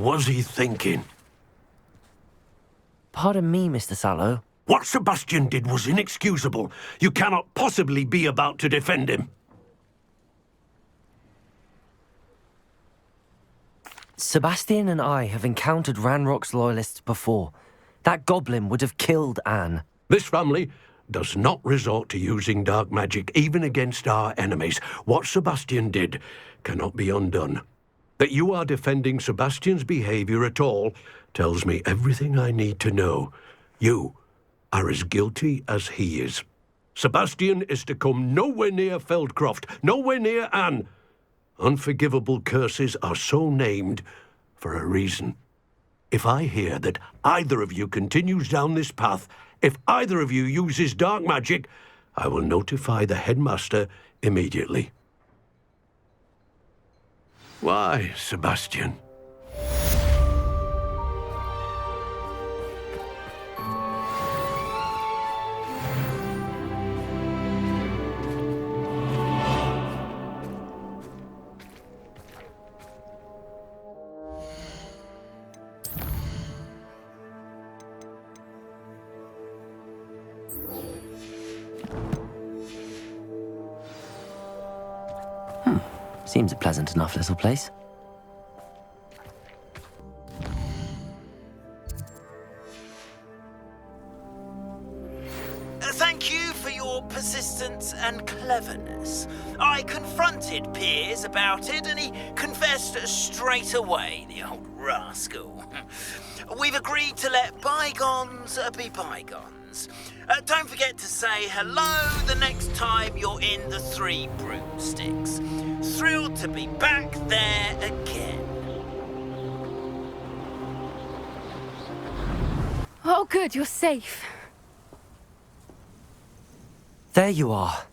was he thinking? Pardon me, Mr. Sallow. What Sebastian did was inexcusable. You cannot possibly be about to defend him. Sebastian and I have encountered Ranrock's loyalists before. That goblin would have killed Anne. This family does not resort to using dark magic even against our enemies. What Sebastian did cannot be undone. That you are defending Sebastian's behavior at all tells me everything I need to know. You are as guilty as he is. Sebastian is to come nowhere near Feldcroft, nowhere near Anne. Unforgivable curses are so named for a reason. If I hear that either of you continues down this path, if either of you uses dark magic, I will notify the headmaster immediately. Why, Sebastian? Seems a pleasant enough little place. Thank you for your persistence and cleverness. I confronted Piers about it and he confessed straight away, the old rascal. We've agreed to let bygones be bygones. Don't forget to say hello the next time you're in the Three Broomsticks. Thrilled to be back there again. Oh, good, you're safe. There you are.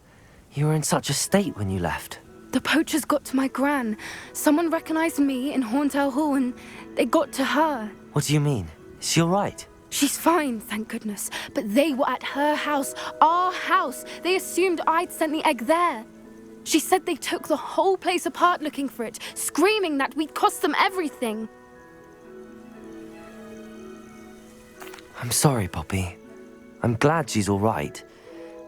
You were in such a state when you left. The poachers got to my gran. Someone recognized me in Horntail Hall and they got to her. What do you mean? Is she all right? She's fine, thank goodness. But they were at her house, our house. They assumed I'd sent the egg there. She said they took the whole place apart looking for it, screaming that we'd cost them everything. I'm sorry, Poppy. I'm glad she's all right.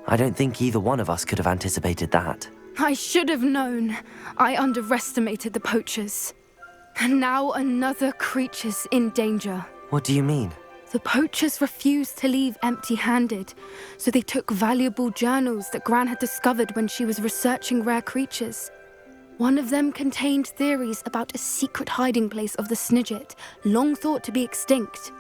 I don't think either one of us could have anticipated that. I should have known. I underestimated the poachers. And now another creature's in danger. What do you mean? The poachers refused to leave empty-handed, so they took valuable journals that Gran had discovered when she was researching rare creatures. One of them contained theories about a secret hiding place of the Snidget, long thought to be extinct.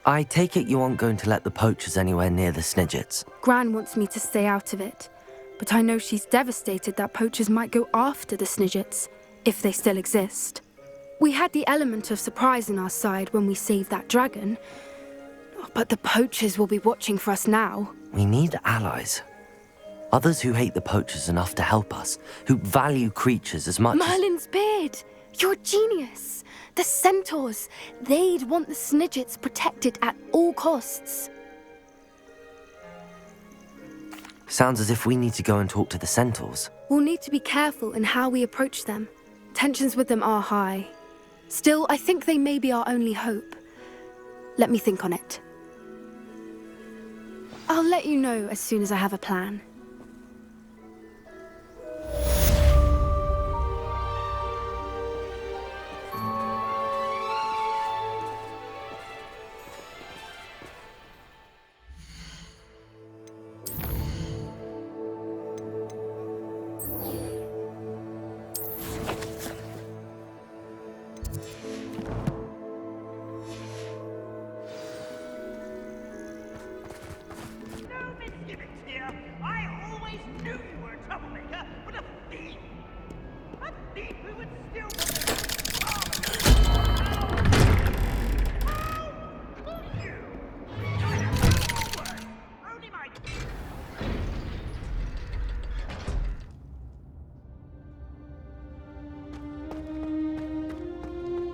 I take it you aren't going to let the poachers anywhere near the Snidgets. Gran wants me to stay out of it, but I know she's devastated that poachers might go after the Snidgets, if they still exist. We had the element of surprise on our side when we saved that dragon, but the poachers will be watching for us now. We need allies. Others who hate the poachers enough to help us, who value creatures as much Merlin's beard! You're a genius! The centaurs! They'd want the Snidgets protected at all costs. Sounds as if we need to go and talk to the centaurs. We'll need to be careful in how we approach them. Tensions with them are high. Still, I think they may be our only hope. Let me think on it. I'll let you know as soon as I have a plan.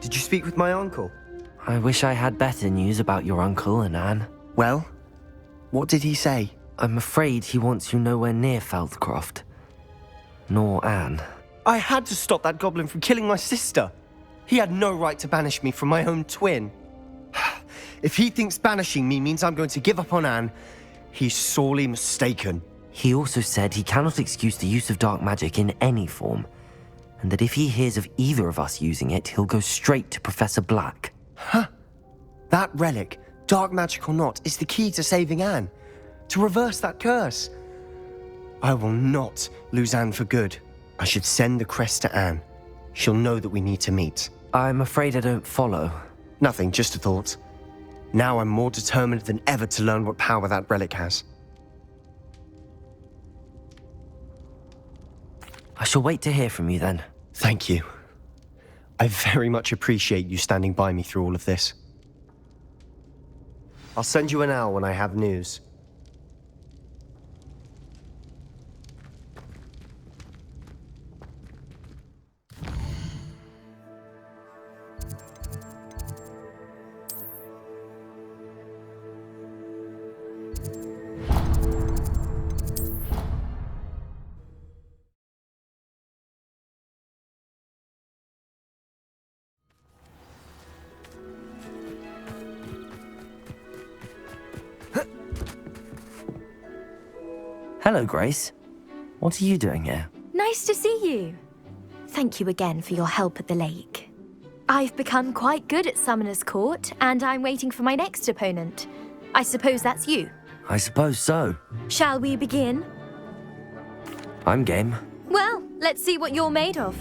Did you speak with my uncle? I wish I had better news about your uncle and Anne. Well, what did he say? I'm afraid he wants you nowhere near Feldcroft. Nor Anne. I had to stop that goblin from killing my sister. He had no right to banish me from my own twin. If he thinks banishing me means I'm going to give up on Anne, he's sorely mistaken. He also said he cannot excuse the use of dark magic in any form, and that if he hears of either of us using it, he'll go straight to Professor Black. That relic, dark magic or not, is the key to saving Anne. To reverse that curse. I will not lose Anne for good. I should send the crest to Anne. She'll know that we need to meet. I'm afraid I don't follow. Nothing, just a thought. Now I'm more determined than ever to learn what power that relic has. I shall wait to hear from you then. Thank you. I very much appreciate you standing by me through all of this. I'll send you an owl when I have news. Hello, Grace. What are you doing here? Nice to see you. Thank you again for your help at the lake. I've become quite good at Summoner's Court, and I'm waiting for my next opponent. I suppose that's you. I suppose so. Shall we begin? I'm game. Well, let's see what you're made of.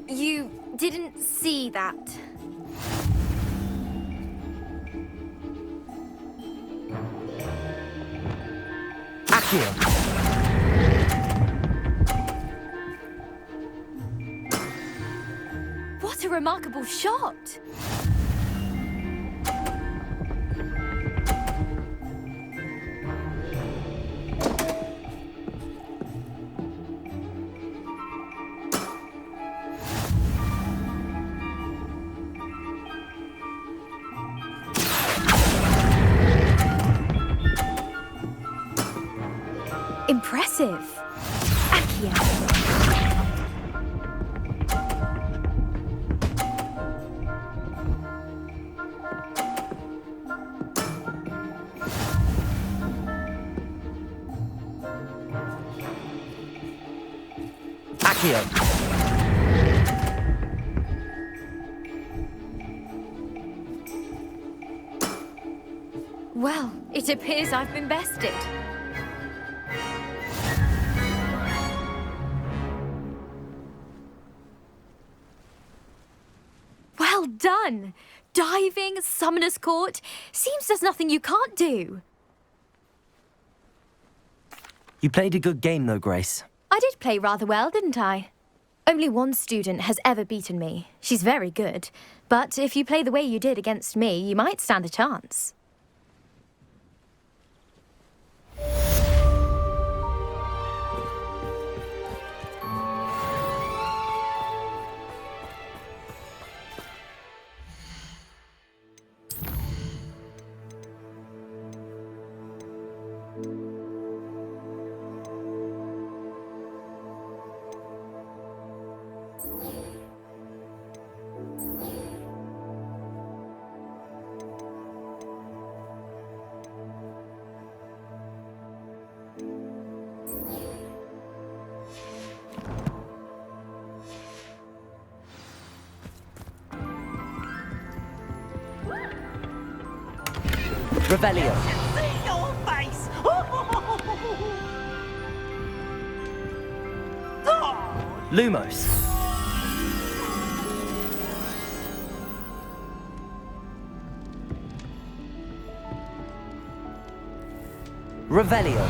You didn't see that. Accio! What a remarkable shot! Impressive. Accio. Accio! Well, it appears I've been bested. Well done! Diving, Summoner's Court. Seems there's nothing you can't do. You played a good game though, Grace. I did play rather well, didn't I? Only one student has ever beaten me. She's very good. But if you play the way you did against me, you might stand a chance. Revelio. See your face! Lumos. Revelio.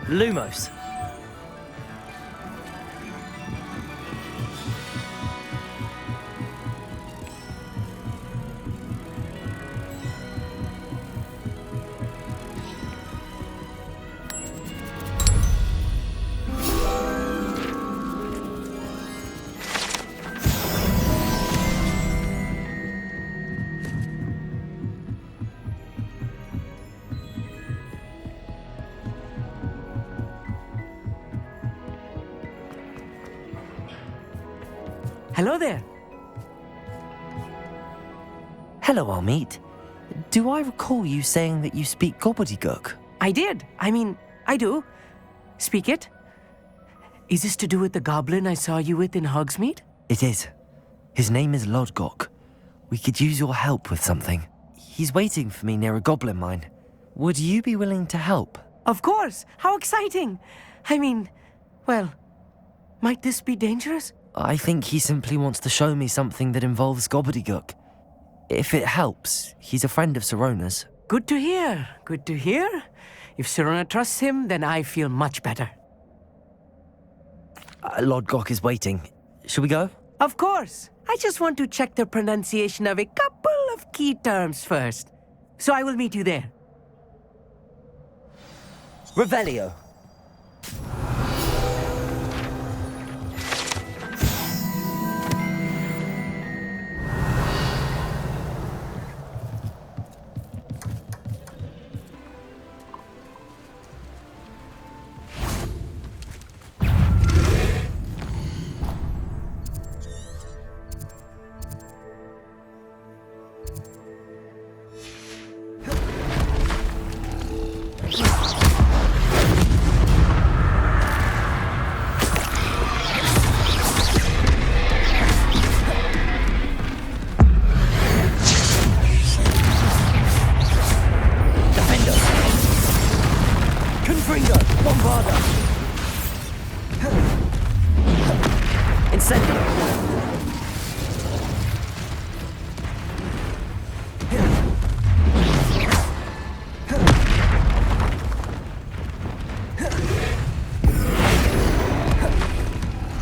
Lumos. Hello there. Hello, Almeet. Do I recall you saying that you speak gobbledygook? I did. I do. Speak it. Is this to do with the goblin I saw you with in Hogsmeade? It is. His name is Lodgok. We could use your help with something. He's waiting for me near a goblin mine. Would you be willing to help? Of course. How exciting. Well, might this be dangerous? I think he simply wants to show me something that involves gobbledygook. If it helps, he's a friend of Sirona's. Good to hear. Good to hear. If Sirona trusts him, then I feel much better. Lodgok is waiting. Shall we go? Of course. I just want to check the pronunciation of a couple of key terms first. So I will meet you there. Revelio.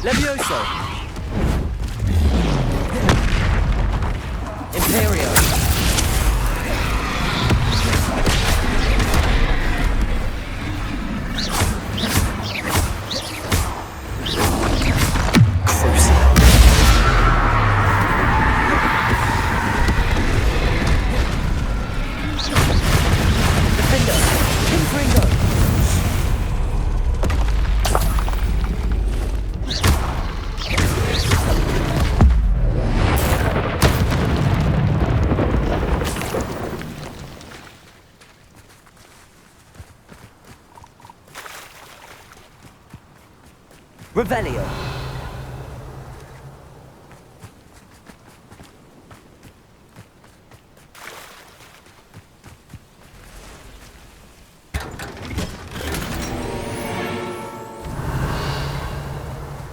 Levioso. Imperio. Revelio.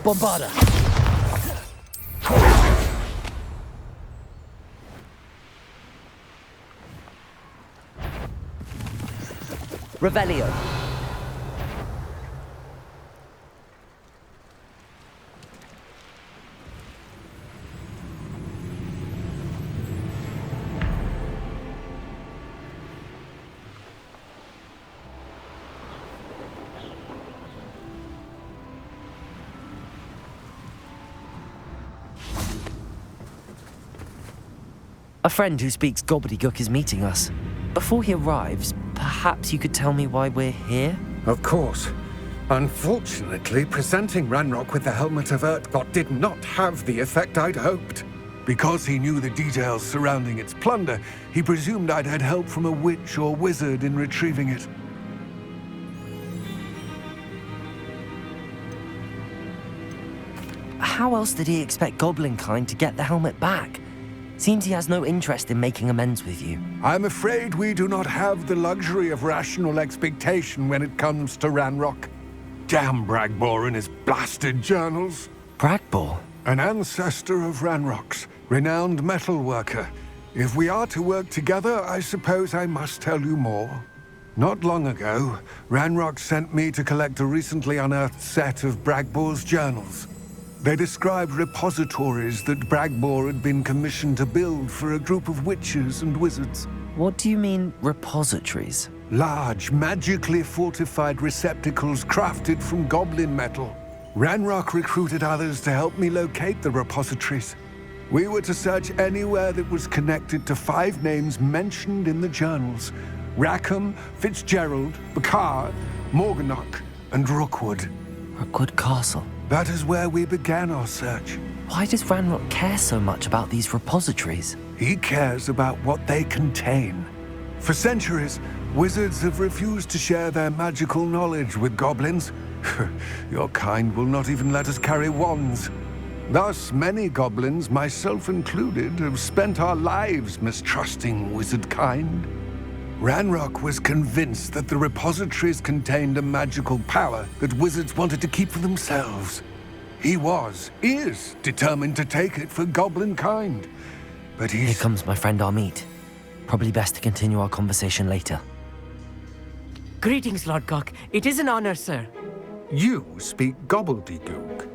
Bombarda. Revelio. A friend who speaks gobbledygook is meeting us. Before he arrives, perhaps you could tell me why we're here? Of course. Unfortunately, presenting Ranrock with the Helmet of Urtkot did not have the effect I'd hoped. Because he knew the details surrounding its plunder, he presumed I'd had help from a witch or wizard in retrieving it. How else did he expect Goblinkind to get the helmet back? Seems he has no interest in making amends with you. I'm afraid we do not have the luxury of rational expectation when it comes to Ranrock. Damn Bragbor and his blasted journals. Bragbor? An ancestor of Ranrock's, renowned metal worker. If we are to work together, I suppose I must tell you more. Not long ago, Ranrock sent me to collect a recently unearthed set of Bragbor's journals. They described repositories that Bragbor had been commissioned to build for a group of witches and wizards. What do you mean, repositories? Large, magically fortified receptacles crafted from goblin metal. Ranrock recruited others to help me locate the repositories. We were to search anywhere that was connected to 5 names mentioned in the journals: Rackham, Fitzgerald, Bakar, Morganach, and Rookwood. Rookwood Castle. That is where we began our search. Why does Ranrock care so much about these repositories? He cares about what they contain. For centuries, wizards have refused to share their magical knowledge with goblins. Your kind will not even let us carry wands. Thus, many goblins, myself included, have spent our lives mistrusting wizard kind. Ranrock was convinced that the repositories contained a magical power that wizards wanted to keep for themselves. He is determined to take it for goblin kind. But Here comes my friend Amit. Probably best to continue our conversation later. Greetings, Lord Cock. It is an honor, sir. You speak gobbledygook.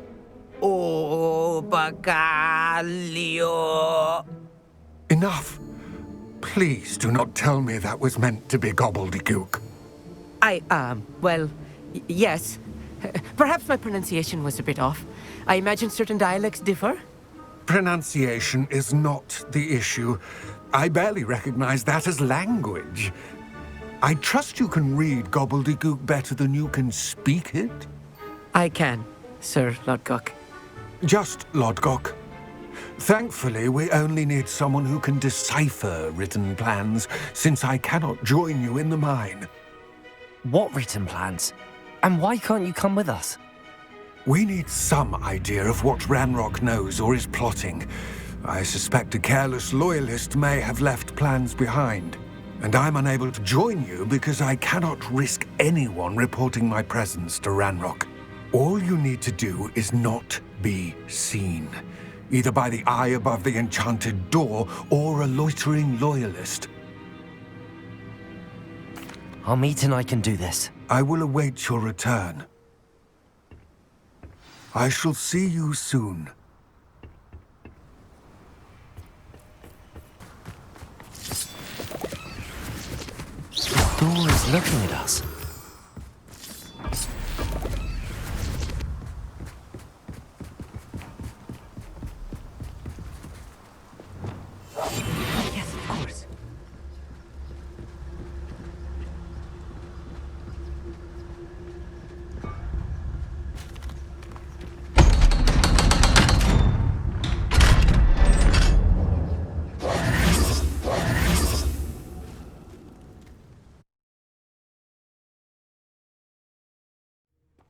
Oh, Bagalio. Enough. Please do not tell me that was meant to be gobbledygook. Yes. Perhaps my pronunciation was a bit off. I imagine certain dialects differ. Pronunciation is not the issue. I barely recognize that as language. I trust you can read gobbledygook better than you can speak it? I can, Sir Lodgok. Just Lodgok. Thankfully, we only need someone who can decipher written plans, since I cannot join you in the mine. What written plans? And why can't you come with us? We need some idea of what Ranrock knows or is plotting. I suspect a careless loyalist may have left plans behind. And I'm unable to join you because I cannot risk anyone reporting my presence to Ranrock. All you need to do is not be seen, either by the eye above the enchanted door or a loitering loyalist. Amit and I can do this. I will await your return. I shall see you soon. The door is looking at us. Yes, of course.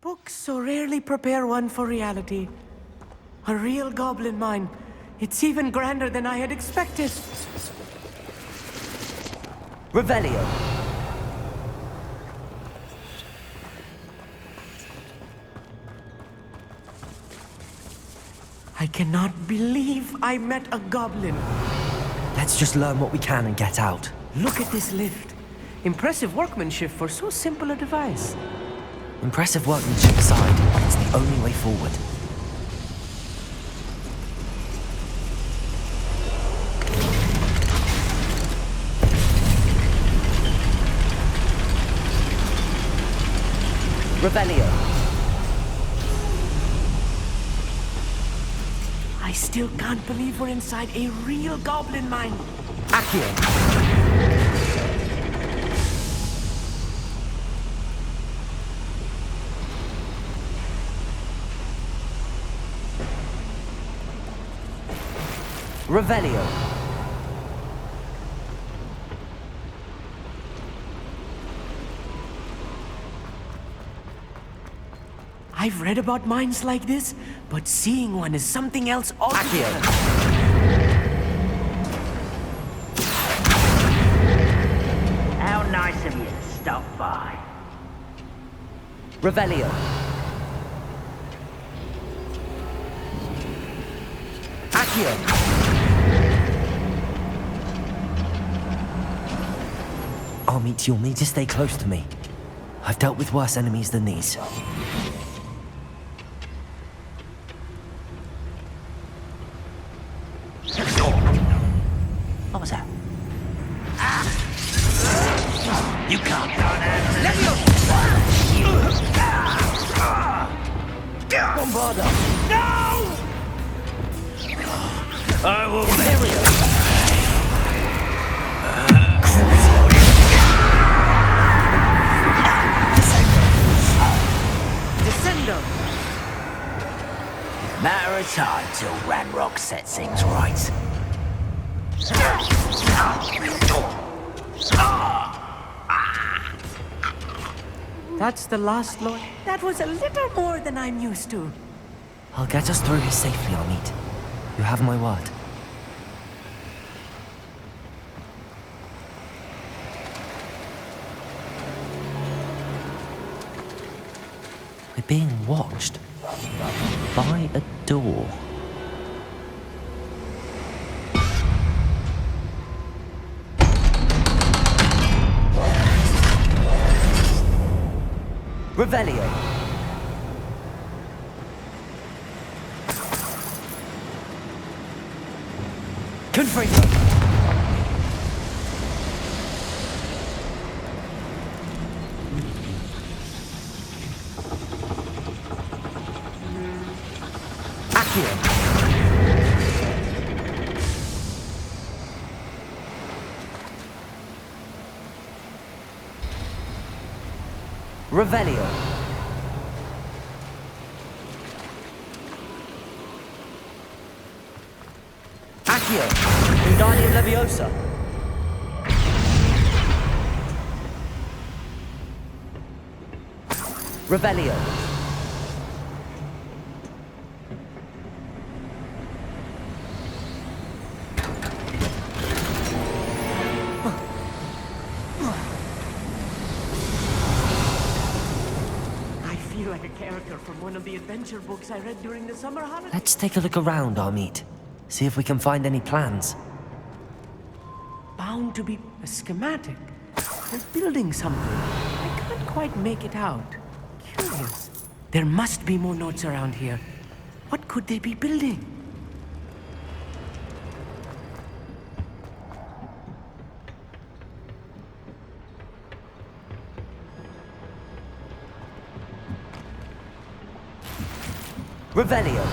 Books so rarely prepare one for reality. A real goblin mine. It's even grander than I had expected. Revelio. I cannot believe I met a goblin. Let's just learn what we can and get out. Look at this lift. Impressive workmanship for so simple a device. Impressive workmanship aside, it's the only way forward. Revelio. I still can't believe we're inside a real goblin mine. Accio. Revelio. I've read about mines like this, but seeing one is something else altogether. How nice of you to stop by. Revelio. Accio. Armit, you'll need to stay close to me. I've dealt with worse enemies than these. What was that? You can't go down. Let me Bombarda! No! I will bury you. Descendo! Matter of time till Ranrock sets things right. That's the last Lord. That was a little more than I'm used to. I'll get us through here safely, Armit. You have my word. We're being watched by a door. Revelio. Confringo. Accio. Revelio. Accio. Wingardium Leviosa. Revelio. I feel like a character from one of the adventure books I read during the summer holidays. Let's take a look around, Armit. See if we can find any plans. Bound to be a schematic. They're building something. I can't quite make it out. Curious. There must be more notes around here. What could they be building? Revelio.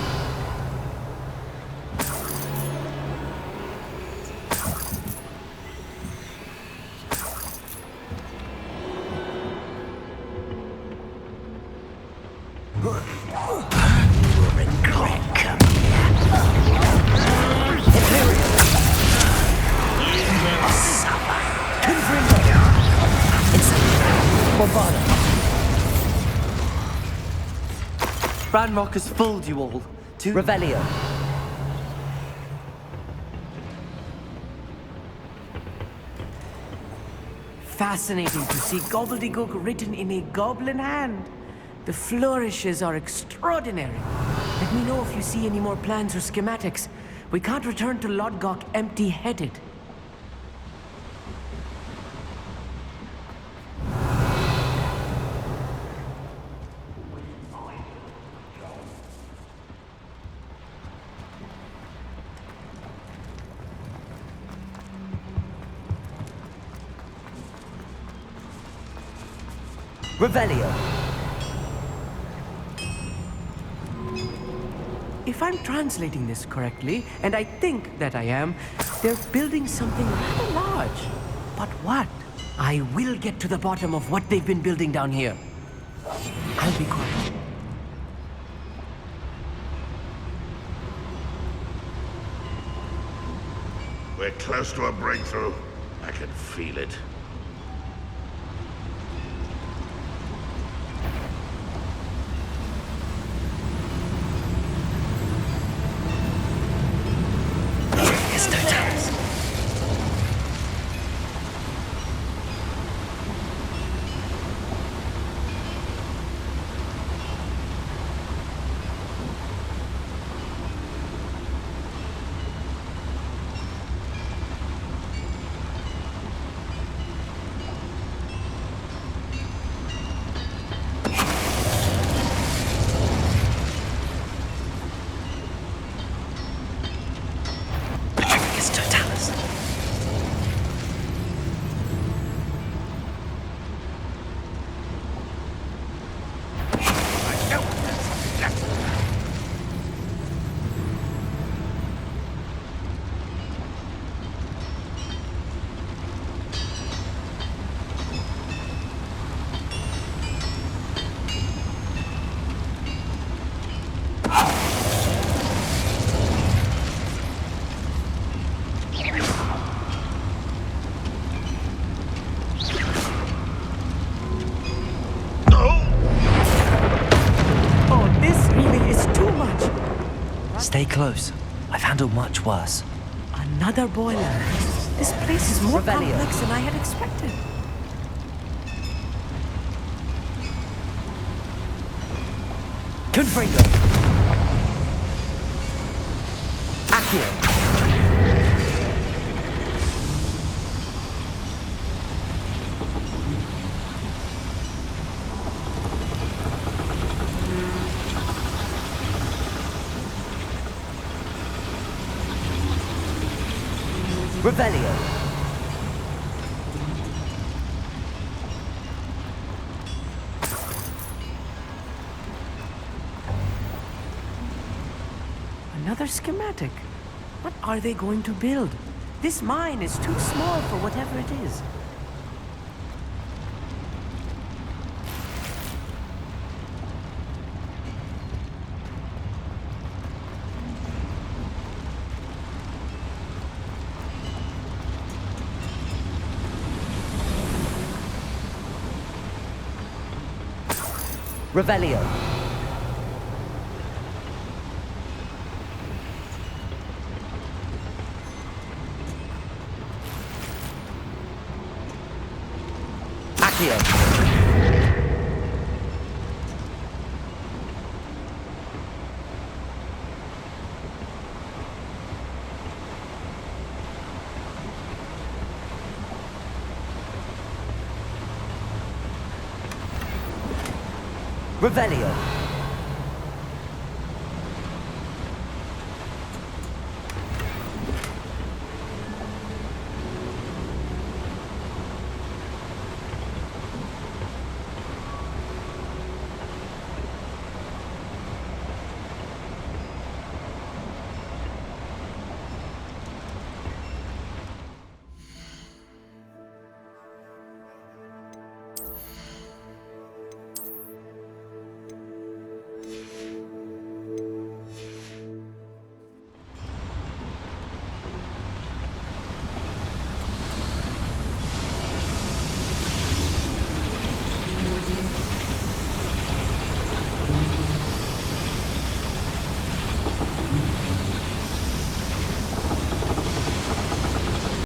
Ranrock has fooled you all. To Revelio. Fascinating to see gobbledygook written in a goblin hand. The flourishes are extraordinary. Let me know if you see any more plans or schematics. We can't return to Lodgok empty-headed. Revelio. If I'm translating this correctly, and I think that I am, they're building something rather large. But what? I will get to the bottom of what they've been building down here. I'll be quiet. We're close to a breakthrough. I can feel it. Stay close. I've handled much worse. Another boiler. This place is more Revelio. complex than I had expected. Confringo. Accio. Revelio. Another schematic. What are they going to build? This mine is too small for whatever it is. Revelio. Accio. Revelio.